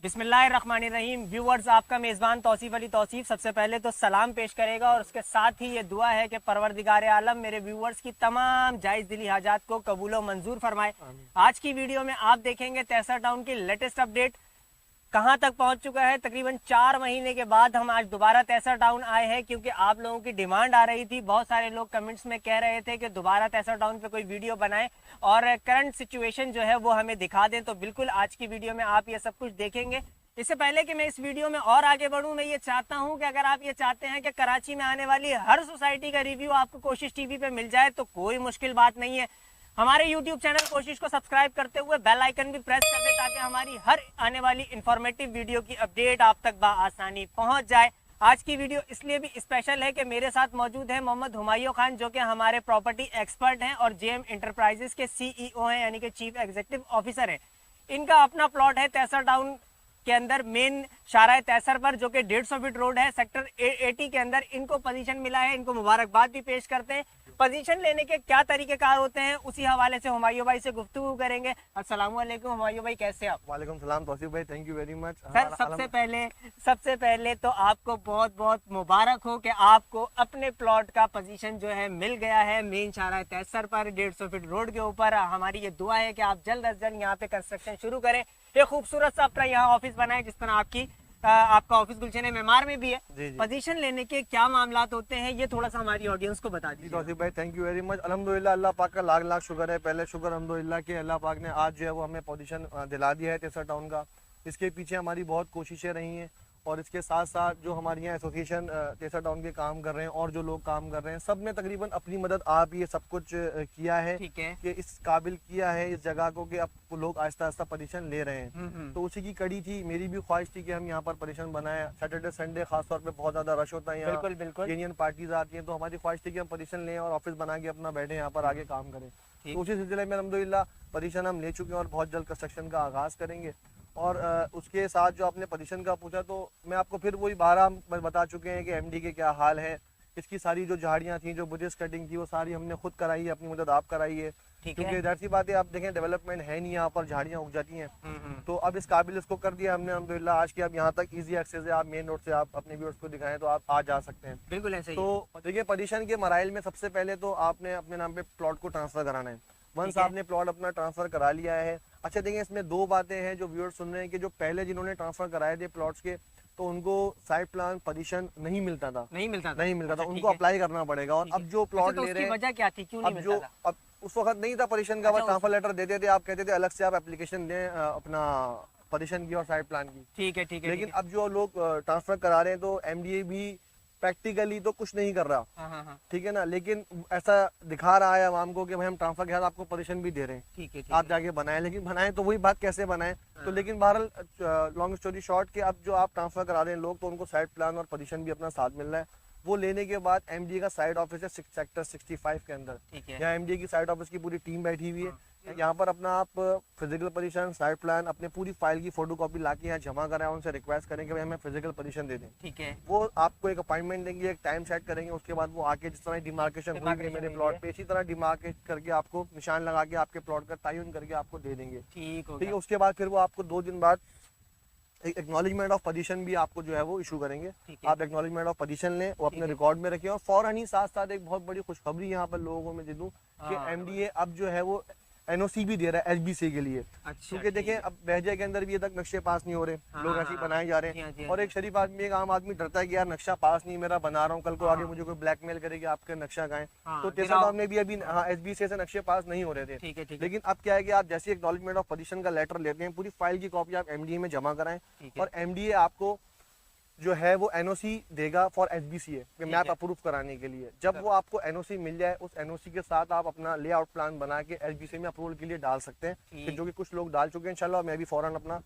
बिस्मिल्लाहिर्रहमानिर्रहीम। व्यूअर्स, आपका मेज़बान तौसीफ अली तौसीफ सबसे पहले तो सलाम पेश करेगा और उसके साथ ही ये दुआ है कि परवरदिगार आलम मेरे व्यूअर्स की तमाम जायज़ दिली हाजात को कबूल व मंजूर फरमाए। आज की वीडियो में आप देखेंगे तेसा टाउन की लेटेस्ट अपडेट कहां तक पहुंच चुका है। तकरीबन 4 महीने के बाद हम आज दोबारा तेसा टाउन आए हैं क्योंकि आप लोगों की डिमांड आ रही थी। बहुत सारे लोग कमेंट्स में कह रहे थे कि दोबारा तेसा टाउन पे कोई वीडियो बनाएं और करंट सिचुएशन जो है वो हमें दिखा दें। तो बिल्कुल आज की वीडियो में आप ये सब कुछ देखेंगे। इससे पहले कि मैं इस वीडियो में और आगे बढ़ूं, मैं ये चाहता हूं कि अगर आप ये चाहते हैं कि कराची में आने वाली हर सोसाइटी का रिव्यू आपको कोशिश टीवी पे मिल जाए तो कोई मुश्किल बात नहीं है। हमारे YouTube चैनल कोशिश को सब्सक्राइब करते हुए बेल आइकन भी प्रेस कर दें ताकि हमारी हर आने वाली इंफॉर्मेटिव वीडियो की अपडेट आप तक बआसानी पहुंच जाए। आज की वीडियो इसलिए भी स्पेशल है कि मेरे साथ मौजूद है मोहम्मद हुमायूं खान, जो कि हमारे प्रॉपर्टी एक्सपर्ट हैं और जेएम इंटरप्राइजेस के CEO हैं, यानी कि चीफ एग्जीक्यूटिव ऑफिसर हैं। इनका अपना प्लॉट है तेसा टाउन के अंदर मेन शाहराह तैसर पर, जो कि 150 फीट रोड है, सेक्टर 80 के अंदर इनको पोजीशन मिला है। इनको मुबारकबाद भी पेश करते हैं। पोजीशन लेने के क्या तरीकेकार होते हैं उसी हवाले से हुमायूं भाई से गुफ्तगू करेंगे। अस्सलाम वालेकुम हुमायूं भाई, कैसे आप? वालेकुम सलाम तौसीफ भाई, thank you very much. Sir सबसे पहले तो आपको बहुत बहुत मुबारक हो कि आपको अपने प्लॉट का पोजीशन जो है मिल गया है मेन शाहराह तैसर पर 150 फीट रोड के ऊपर। हमारी ये दुआ है कि आप जल्द अज जल्द यहाँ पे कंस्ट्रक्शन शुरू करें। ये खूबसूरत सा अपना यहाँ ऑफिस बनाए, जिस तरह आपका ऑफिस गुलशन मेमार में भी है। पोजीशन लेने के क्या मामलात होते हैं ये थोड़ा सा हमारी ऑडियंस को बता दीजिए। तौसीफ भाई, थैंक यू वेरी मच। अल्हम्दुलिल्लाह, अल्लाह पाक का लाख लाख शुक्र है। पहले शुक्र अल्हम्दुलिल्लाह कि अल्लाह पाक ने आज जो है वो हमें पोजीशन दिला दिया है तेसा टाउन का। इसके पीछे हमारी बहुत कोशिशें रही हैं और इसके साथ साथ जो हमारी यहाँ एसोसिएशन तेसा टाउन के काम कर रहे हैं और जो लोग काम कर रहे हैं, सब ने तकरीबन अपनी मदद आप ये सब कुछ किया है कि इस काबिल किया है इस जगह को कि अब लोग आहिस्ता आहिस्ता पोजीशन ले रहे हैं। तो उसी की कड़ी थी, मेरी भी ख्वाहिश थी कि हम यहाँ पर पोजीशन बनाए। सैटरडे संडे खासतौर पे बहुत ज्यादा रश होता है यहाँ, बिल्कुल यूनियन पार्टीज आती हैं, तो हमारी ख्वाहिश थी कि हम पोजीशन लें और ऑफिस बना के अपना बैठे यहाँ पर आगे काम करें। तो उसी सिलसिले में अल्हम्दुलिल्लाह पोजीशन हम ले चुके हैं और बहुत जल्द कंस्ट्रक्शन का आगाज करेंगे। और उसके साथ जो आपने पोजीशन का पूछा, तो मैं आपको फिर वही 12 बता चुके हैं कि एमडी के क्या हाल है। इसकी सारी जो झाड़ियाँ थी, जो बुजेस कटिंग थी, वो सारी हमने खुद कराई है, अपनी मदद आप कराई है। क्योंकि जाहिर सी बात है, आप देखें डेवलपमेंट है नहीं, यहाँ पर झाड़ियाँ उग जाती हैं। तो अब इस काबिल इसको कर दिया हमने अल्हम्दुलिल्लाह। आज के अब यहाँ तक इजी एक्सेस है, आप मेन रोड से आप अपने व्यूअर्स को दिखाएं तो आप आ जा सकते हैं। बिल्कुल ऐसे ही। तो देखिए, पोजीशन के मराइल में सबसे पहले तो आपने अपने नाम पे प्लॉट को ट्रांसफर कराना है। वंस आपने प्लॉट अपना ट्रांसफर करा लिया है, अच्छा देखिए इसमें दो बातें हैं जो व्यूअर्स सुन रहे हैं कि जो पहले जिन्होंने ट्रांसफर कराए थे प्लॉट्स के, तो उनको साइड प्लान पोजीशन नहीं मिलता था। उनको अप्लाई करना पड़ेगा। और अब जो प्लॉट ले रहे हैं, वजह क्या थी, क्यों नहीं मिलता था? अब उस वक्त नहीं था पोजीशन का, बस ट्रांसफर लेटर देते थे, आप कहते थे अलग से आप एप्लीकेशन दें अपना पोजीशन की और साइड प्लान की। ठीक है। लेकिन अब जो लोग ट्रांसफर करा रहे हैं, तो एमडीए भी प्रैक्टिकली तो कुछ नहीं कर रहा, ठीक है ना, लेकिन ऐसा दिखा रहा है आवाम को कि भाई हम ट्रांसफर के साथ आपको पोजीशन भी दे रहे हैं, ठीक है। आप जाके बनाए। लेकिन बनाए तो वही बात कैसे बनाए। तो लेकिन बहरहाल लॉन्ग स्टोरी शॉर्ट कि अब जो आप ट्रांसफर करा रहे हैं लोग, तो उनको साइड प्लान और पोजीशन भी अपना साथ मिल रहा है। वो लेने के बाद एमडीए का साइड ऑफिस है सेक्टर 65 के अंदर, यहाँ एमडीए की साइड ऑफिस की पूरी टीम बैठी हुई है। यहाँ पर अपना आप फिजिकल पोजीशन, साइड प्लान, अपने पूरी फाइल की फोटोकॉपी लाके यहाँ जमा कराएं, उनसे रिक्वेस्ट करें कि भाई हमें फिजिकल पोजीशन दे दें, ठीक है। वो आपको एक अपॉइंटमेंट देंगे, एक टाइम सेट करेंगे, उसके बाद वो आके जिस तरह डिमार्केशन हुई मेरे प्लॉट पे, इसी तरह डिमार्केट करके आपको निशान लगा के आपके प्लॉट का तयन करके आपको दे देंगे, ठीक है। उसके बाद फिर वो आपको 2 दिन बाद एक एक्नॉलेजमेंट ऑफ पोजीशन भी आपको जो है वो इशू करेंगे। आप एक्नॉलेजमेंट ऑफ पोजीशन लें, वो अपने रिकॉर्ड में रखें। और फौरन ही साथ साथ एक बहुत बड़ी खुशखबरी यहाँ पर लोगों में दे दूं कि एमडीए अब जो है वो एनओसी भी दे रहा है एचबीसी के लिए। क्योंकि देखें, अब बहजे के अंदर भी ये तक नक्शे पास नहीं हो रहे, लोग ऐसे ही बनाए जा रहे हैं। और एक शरीफ आदमी, एक आम आदमी डरता है कि यार नक्शा पास नहीं मेरा, बना रहा हूँ, कल को आगे मुझे कोई ब्लैकमेल करे कि आपके नक्शा कहाँ है। तो तेसा टाउन में भी अभी एचबीसी से नक्शे पास नहीं हो रहे थे। लेकिन अब क्या है कि आप जैसे एक्नॉलेजमेंट ऑफ पोजीशन का लेटर लेते हैं, पूरी फाइल की कॉपी आप एमडीए में जमा कराएं और एमडीए आपको जो है वो एनओसी देगा फॉर एचबीसीए कि मैप अप्रूव कराने के लिए। जब वो आपको एनओसी मिल जाए, उस एनओसी के साथ आप अपना लेआउट प्लान बना के एचबीसीए में अप्रूवल के लिए डाल सकते हैं, जो कि कुछ लोग डाल चुके हैं। इंशाल्लाह मैं भी फौरन अपना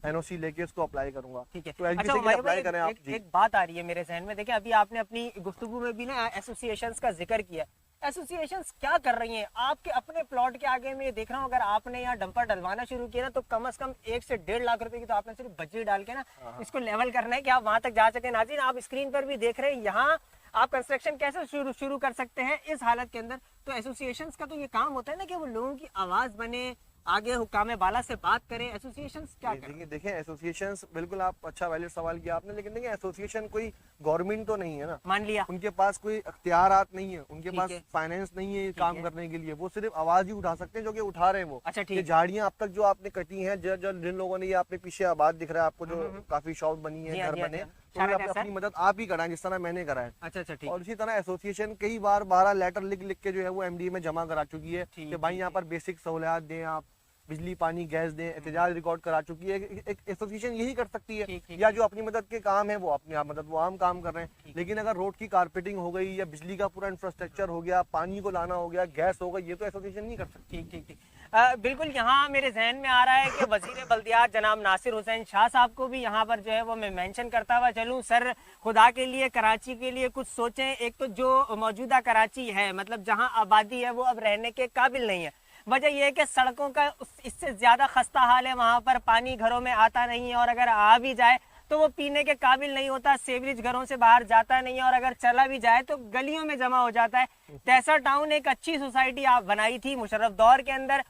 एनओसी लेके इसको अप्लाई करूंगा, ठीक है। तो एचबीसीए के लिए अप्लाई करें आप। एक बात आ रही है मेरे जहन में, देखिए अभी आपने अपनी गुफ्तगू में भी ना एसोसिएशंस का जिक्र किया। एसोसिएशंस क्या कर रही हैं आपके अपने प्लॉट के आगे? में ये देख रहा हूँ, अगर आपने यहाँ डंपर डलवाना शुरू किया ना, तो कम से कम 1 से 1.5 लाख रुपए की तो आपने सिर्फ बजरी डाल के ना इसको लेवल करना है कि आप वहां तक जा सके। नाज़रीन, आप स्क्रीन पर भी देख रहे हैं, यहाँ आप कंस्ट्रक्शन कैसे शुरू कर सकते हैं इस हालत के अंदर। तो एसोसिएशंस का तो ये काम होता है ना कि वो लोगों की आवाज बने, आगे हुक्काम बाला से बात करें, एसोसिएशन क्या करें? देखिए देखिए एसोसिएशन, बिल्कुल आप अच्छा वैलिड सवाल किया आपने, लेकिन देखिए एसोसिएशन कोई गवर्नमेंट तो नहीं है ना, मान लिया उनके पास कोई अख्तियारात नहीं है, उनके ठीक पास है। फाइनेंस नहीं है ठीक काम है। करने के लिए, वो सिर्फ आवाज ही उठा सकते हैं जो कि उठा रहे हैं वो। अच्छा ये ठीक है। झाड़ियां अब तक जो आपने कटी हैं, जिन लोगों ने, ये आपने पीछे आबाद दिख रहा है आपको, जो काफी शॉप बनी जी है, हाँ, घर जी हाँ, बने, जी हाँ। तो उन्होंने शायद अपनी मदद आप ही कराएं जिस तरह मैंने कराया। अच्छा अच्छा ठीक और इसी तरह एसोसिएशन कई बार 12 लेटर लिख लिख के जो है वो एमडी में जमा करा चुकी है ठीक, कि भाई ठीक, यहाँ पर बेसिक सहूलियात दें, आप बिजली पानी गैस दें, एहतजाज रिकॉर्ड करा चुकी है। एक एसोसिएशन यही कर सकती है, ठीक, ठीक, या जो अपनी मदद के काम है वो अपनी आप मदद वो आम काम कर रहे हैं। ठीक। लेकिन अगर रोड की कारपेटिंग हो गई या बिजली का पूरा इंफ्रास्ट्रक्चर हो गया, पानी को लाना हो गया, गैस हो गई, ये तो एसोसिएशन नहीं कर सकती। ठीक ठीक ठीक। बिल्कुल यहाँ मेरे जहन में आ रहा है कि वजीर बल्दियात जनाब नासिर हुसैन शाह साहब को भी यहाँ पर जो है वो मैं मेंशन करता हुआ चलूँ, सर खुदा के लिए कराची के लिए कुछ सोचें। एक तो जो मौजूदा कराची है, मतलब जहाँ आबादी है वो अब रहने के काबिल नहीं है। वजह यह है कि सड़कों का इससे ज़्यादा खस्ता हाल है, वहाँ पर पानी घरों में आता नहीं है, और अगर आ भी जाए तो वो पीने के काबिल नहीं होता, सेवरेज घरों से बाहर जाता नहीं है, और अगर चला भी जाए तो गलियों में जमा हो जाता है। तैसा टाउन एक अच्छी सोसाइटी आप बनाई थी मुशर्रफ दौर के अंदर,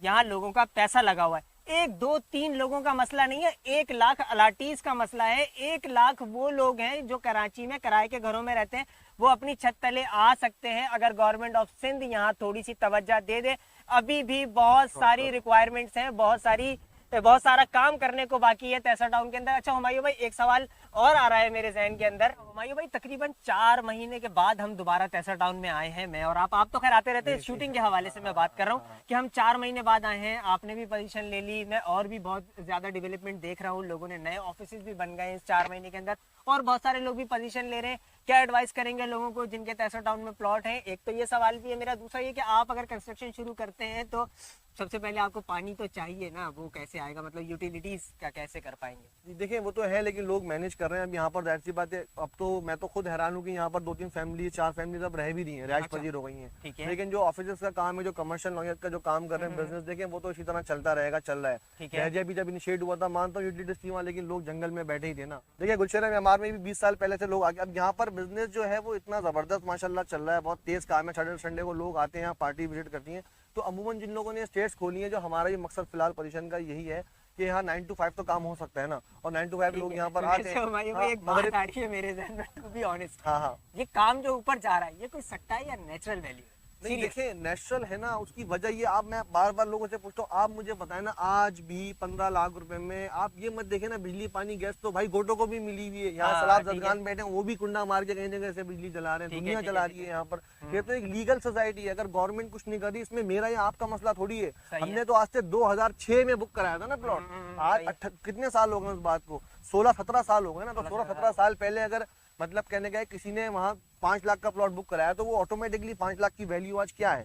यहाँ लोगों का पैसा लगा हुआ है। 1 2 3 लोगों का मसला नहीं है, 1 लाख अलाटीज का मसला है। 1 लाख वो लोग हैं जो कराची में किराए के घरों में रहते हैं, वो अपनी छत तले आ सकते हैं अगर गवर्नमेंट ऑफ सिंध यहाँ थोड़ी सी तवज्जो दे दे। अभी भी बहुत सारी रिक्वायरमेंट्स हैं, बहुत सारा काम करने को बाकी है तैसा टाउन के अंदर। अच्छा हुमायूं भाई, एक सवाल और आ रहा है मेरे जहन के अंदर। हुमायूं भाई, तकरीबन 4 महीने के बाद हम दोबारा तैसा टाउन में आए हैं, मैं और आप तो खैर आते रहते हैं, शूटिंग के हवाले से मैं बात कर रहा हूँ कि हम 4 महीने बाद आए हैं, आपने भी पोजीशन ले ली, मैं और भी बहुत ज्यादा डेवलपमेंट देख रहा हूँ, लोगों ने नए ऑफिस भी बन गए इस 4 महीने के अंदर, और बहुत सारे लोग भी पोजीशन ले रहे हैं। क्या एडवाइस करेंगे लोगों को जिनके तैसा टाउन में प्लॉट है? एक तो ये सवाल भी है मेरा, दूसरा ये कि आप अगर कंस्ट्रक्शन शुरू करते हैं तो सबसे पहले आपको पानी तो चाहिए ना, वो कैसे आएगा, मतलब यूटिलिटीज का कैसे कर पाएंगे? देखिए वो तो है, लेकिन लोग मैनेज कर रहे हैं। अब यहाँ पर जाहिर सी बात है, अब तो मैं तो खुद हैरान हूँ कि यहाँ पर 2-3 फैमिली 4 फैमिली अब रह भी रही हैं, रैश पजीर हो गई हैं। ठीक है। लेकिन जो ऑफिस का काम है, जो कमर्शियल नौयत का जो काम कर रहे हैं, बिजनेस देखें, वो तो इसी तरह चलता रहेगा, चल रहा है। ठीक है। लहजे भी जब इनिशिएट हुआ था, मानता हूँ यूटिलिटीज थी वहाँ, लेकिन लोग जंगल में बैठे ही थे ना। देखिए गुलशहर म्यांमार में भी 20 साल पहले से लोग आगे, अब यहाँ पर बिजनेस जो है वो इतना जबरदस्त माशाल्लाह चल रहा है, बहुत तेज काम है। सैटरडे संडे को लोग आते हैं यहाँ, पार्टी विजिट करती हैं। तो अमूमन जिन लोगों ने स्टेट्स खोली है, जो हमारा ये मकसद फिलहाल पोजीशन का यही है कि यहाँ 9 to 5 तो काम हो सकता है ना, और 9 to 5 लोग यहाँ पर आते हैं। एक बात आ रही है मेरे जहन में, टू बी ऑनेस्ट, हाँ, ये काम जो ऊपर जा रहा है, ये कोई सट्टा है या नेचुरल वैल्यू है? नहीं देखिए नेचुरल है ना, उसकी वजह ये, आप मैं बार बार लोगों से पूछता हूँ, आप मुझे बताएं ना, आज भी 15 लाख रुपए में आप ये मत देखें ना, बिजली पानी गैस तो भाई गोटो को भी मिली हुई है। यहाँ सलाब जदगान बैठे हैं, वो भी कुंडा मार के कहीं जगह से बिजली जला रहे हैं, दुनिया जला रही है यहाँ पर। ये तो एक लीगल सोसाइटी है, अगर गवर्नमेंट कुछ नहीं कर रही, इसमें मेरा या आपका मसला थोड़ी है। हमने तो आज से 2006 में बुक कराया था ना प्लॉट, आज कितने साल हो गए उस बात को, 16-17 साल हो गए ना। तो 16-17 साल पहले अगर मतलब कहने गए किसी ने वहाँ 5 लाख का प्लॉट बुक कराया, तो वो ऑटोमेटिकली 5 लाख की वैल्यू आज क्या है।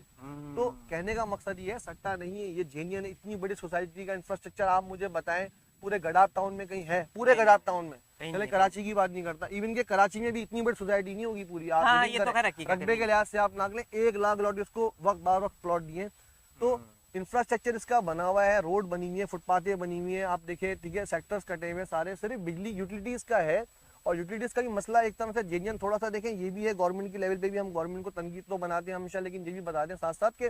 तो कहने का मकसद ये है, सट्टा नहीं है, ये जेन्युइन इतनी बड़ी सोसाइटी का इंफ्रास्ट्रक्चर आप मुझे बताएं पूरे गडाप टाउन में कहीं है? पूरे गडाप टाउन में, चले कराची की बात नहीं करता, इवन के कराची में भी इतनी बड़ी सोसाइटी नहीं होगी पूरी। आप रकबे के लिहाज से आप नाक लें, 1 लाख प्लॉट इसको वक्त बार वक्त प्लॉट दिए, तो इंफ्रास्ट्रक्चर इसका बना हुआ है, रोड बनी हुई है, फुटपाथें बनी हुई है, आप देखिए ठीक है, सेक्टर्स कटे हुए सारे, सिर्फ बिजली यूटिलिटीज का है। और यूटिलिटीज का भी मसला एक तरह से जेन्युइन थोड़ा सा देखें ये भी है, गवर्नमेंट की लेवल पे भी हम गवर्नमेंट को तनकीद तो बनाते हैं हमेशा, लेकिन ये भी बता दें साथ साथ के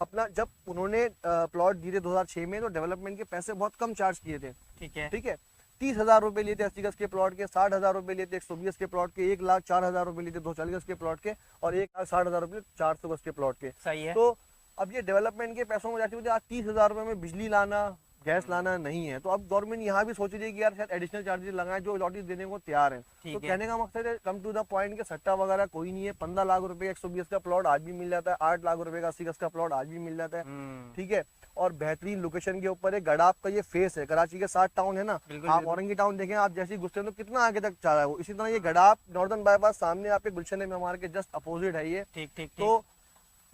अपना जब उन्होंने प्लॉट दिए थे 2006 में, तो डेवलपमेंट के पैसे बहुत कम चार्ज किए थे। ठीक है 30,000 रुपए लिए थे 80 गज के प्लॉट के, 60,000 रुपए लिए थे 120 के प्लॉट के, 1,04,000 रुपए लिए थे 240 गज के प्लॉट के, और 1,60,000 रुपए 400 गज के प्लॉट के। सही है। तो अब ये डेवलपमेंट के पैसों में जाती हुई आज 30,000 रुपए में बिजली लाना, गैस लाना नहीं है, तो अब गवर्नमेंट यहाँ भी सोच रही है कि यार शायद एडिशनल चार्जेस लगाएं, जो अलॉटेज देने को तैयार है। तो कहने का मकसद है, कम टू द पॉइंट के सट्टा वगैरह कोई नहीं है। 15 लाख रुपए 120 का प्लॉट आज भी मिल जाता है, 8 लाख रुपए का 80 गज का प्लॉट आज भी मिल जाता है। ठीक है, और बेहतरीन लोकेशन के ऊपर है। गडाप का ये फेस है, कराची के 7 टाउन है ना, आप औरंगी टाउन देखें, आप जैसे घुसते हैं तो कितना आगे तक जा रहा है वो। इसी तरह ये गडाप नॉर्दर्न बाईपास सामने आपके गुलशन म्यांमार के जस्ट अपोजिट है ये। ठीक। तो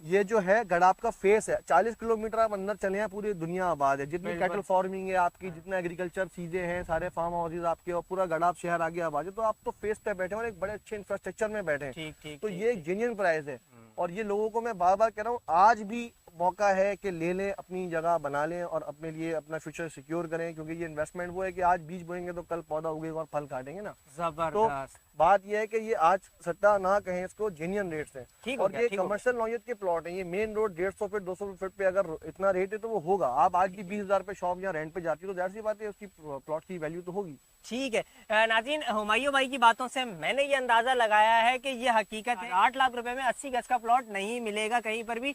ये जो है गडाप का फेस है, 40 किलोमीटर आप अंदर चले हैं, पूरी दुनिया आबाद है, जितनी कैटल फार्मिंग है आपकी, जितना एग्रीकल्चर चीजें हैं, सारे फार्म हाउसेज आपके, और पूरा गडाप शहर आगे आबाद है। तो आप तो फेस पे बैठे हैं और एक बड़े अच्छे इंफ्रास्ट्रक्चर में बैठे हैं। तो ये एक जेन्युइन प्राइस है। और ये लोगों को मैं बार बार कह रहा हूँ, आज भी मौका है कि ले लें, अपनी जगह बना लें और अपने लिए अपना फ्यूचर सिक्योर करें, क्योंकि ये इन्वेस्टमेंट वो है कि आज बीज बोएंगे तो कल पौधा उगेगा और फल काटेंगे ना। तो जबरदस्त। बात यह है कि ये आज सट्टा ना कहें इसको, जेन्युइन रेट्स हैं। ठीक हो और गया, ये ठीक हो गया। कमर्शियल नौयत के प्लॉट हैं, ये मेन रोड 150 फीट 200 फीट पे अगर इतना रेट है तो वो होगा। आप आज की 20,000 पे शॉप या रेंट पे जाती है तो जाहिर सी बात है उसकी प्लॉट की वैल्यू तो होगी। ठीक है नाज़रीन, हुमायूं भाई की बातों से मैंने ये अंदाजा लगाया है कि ये हकीकत है। 8 लाख रुपए में 80 गज का प्लॉट नहीं मिलेगा कहीं पर भी।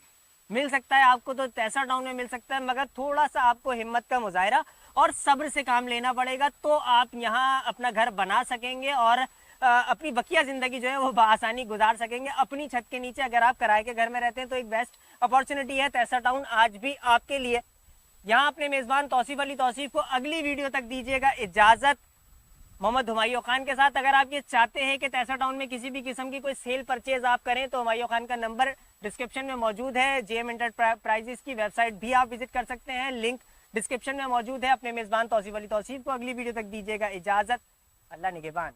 मिल सकता है आपको तो तैसा टाउन में मिल सकता है, मगर थोड़ा सा आपको हिम्मत का मुजाहिरा और सब्र से काम लेना पड़ेगा, तो आप यहाँ अपना घर बना सकेंगे और अपनी बकिया जिंदगी जो है वो बआसानी गुजार सकेंगे। अपनी छत के नीचे अगर आप किराए के घर में रहते हैं तो एक बेस्ट अपॉर्चुनिटी है तैसा टाउन आज भी आपके लिए। यहाँ अपने मेज़बान तौसीफ अली तौसीफ को अगली वीडियो तक दीजिएगा इजाज़त, मोहम्मद हुमायूं खान के साथ। अगर आप ये चाहते हैं कि तैसा टाउन में किसी भी किस्म की कोई सेल परचेज आप करें तो हुमायूं खान का नंबर डिस्क्रिप्शन में मौजूद है। जेएम एंटरप्राइजेस की वेबसाइट भी आप विजिट कर सकते हैं, लिंक डिस्क्रिप्शन में मौजूद है। अपने मेज़बान तौसीफ अली तौसीफ को अगली वीडियो तक दीजिएगा इजाज़त। अल्लाह निगहबान।